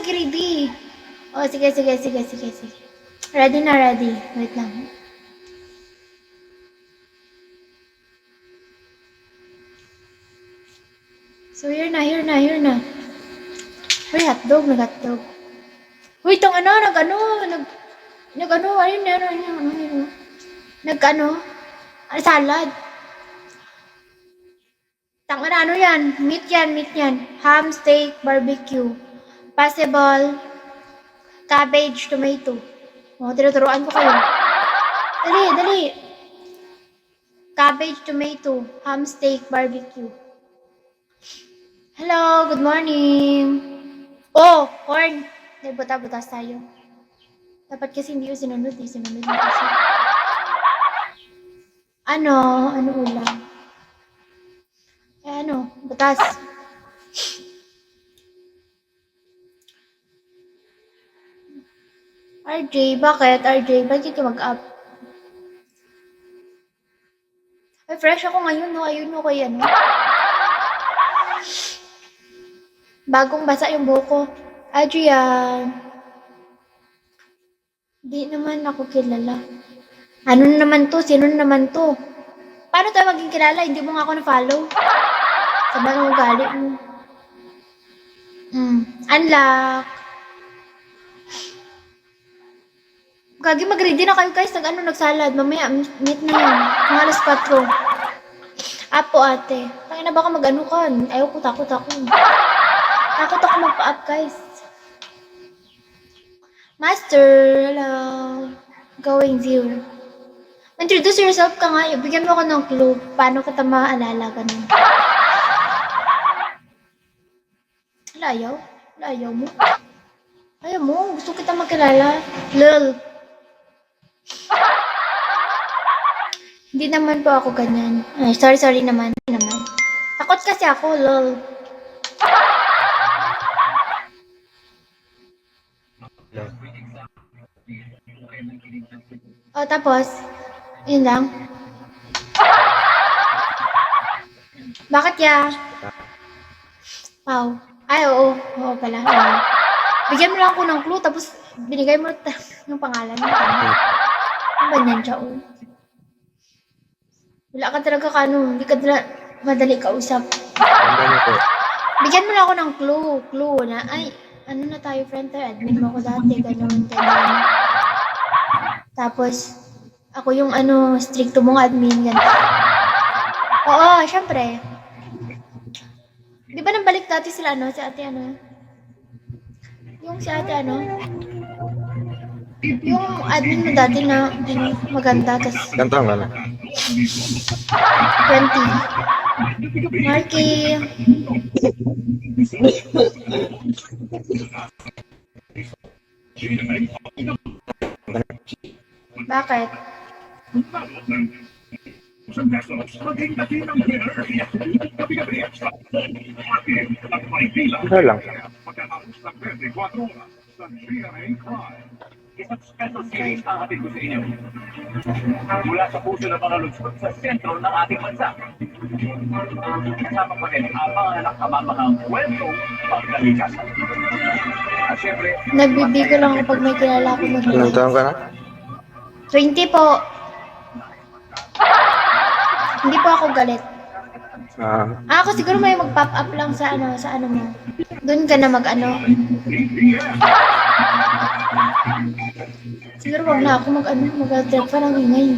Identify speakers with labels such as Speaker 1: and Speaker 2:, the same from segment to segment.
Speaker 1: mag-ready. Oh, sige. Ready na, ready. Wait lang. So, here na. Uy, hotdog, nag-hotdog. Uy, itong ano, salad. Tangina, ano yan? Meat yan. Ham, steak, barbecue. Possible, cabbage, tomato. O, tinuturuan ko kayo. Dali. Cabbage, tomato, ham, steak, barbecue. Hello, good morning. Oh, corn. Butas tayo. Dapat kasi hindi ko sinunod mo kasi. Ano ulam? Butas. RJ, bakit? Bakit ka mag-up? Ay, fresh ako ngayon, no? Ayun mo kayo, ano? Bagong basa yung buhok ko. Adrian. Di naman ako kilala. Ano naman to? Sino naman to? Paano tayo maging kilala? Hindi mo nga ako na-follow. Sabi ng ugali mo. Unlock. Gagi, mag-ready na kayo guys. Nagsalad. Mamaya, meet na yan. Mga alas 4. Apo ate. Tangina baka mag-ano ka. Ayoko, takot ako. Takot ako magpa-up guys. Master, hello. Going zero. Introduce yourself ka nga. Bigyan mo ako ng clue. Paano kita maalala ganun. Ayaw mo. Ayaw mo. Gusto kita makilala. Lol. Hindi naman po ako ganyan. Ay, sorry naman. Takot kasi ako, lol. O, tapos, yun lang. Bakit ya? Wow. Ay, oo. Oo pala. Bigyan mo lang ako ng clue, tapos binigay mo yung pangalan mo. Ano ba yan siya, oh? Wala ka talaga hindi ka madali kausap. Bigyan mo lang ako ng clue na, ay, ano na tayo, friend tayo, admin mo ako dati, ganun. Tapos, ako yung stricto mong admin, ganun. Oo, syempre. Di ba nabalik dati sila, si ate, yung si ate, yung admin mo dati na, maganda, tas...
Speaker 2: Ganto ang ano?
Speaker 1: 20. Marky. Bakit?
Speaker 2: Isa lang.
Speaker 3: Isang special series ang ating ko sa inyo. Mula sa puso ng mga lungsod sa sentro ng ating bansa. Kasama pa rin ang mga anak kamamahang kwentong pagkalikasan. At syempre,
Speaker 1: Nagbibigo lang kapag may kilala ako mag
Speaker 2: Ilang taon ka na?
Speaker 1: 20 po. Hindi po ako galit. Ako siguro may mag-pop up lang sa ano mo. Doon ka na Siguro wag na ako mag-trip pa ng ingay.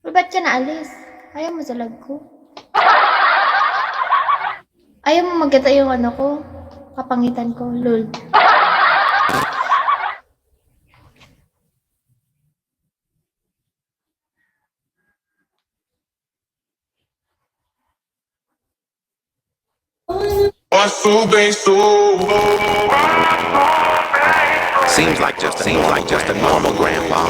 Speaker 1: Ba't ka naalis? Ayaw mo sa lag ko? Ayaw mo magkita yung ko? Kapangitan ko, lol.
Speaker 4: Seems like just a normal grandpa.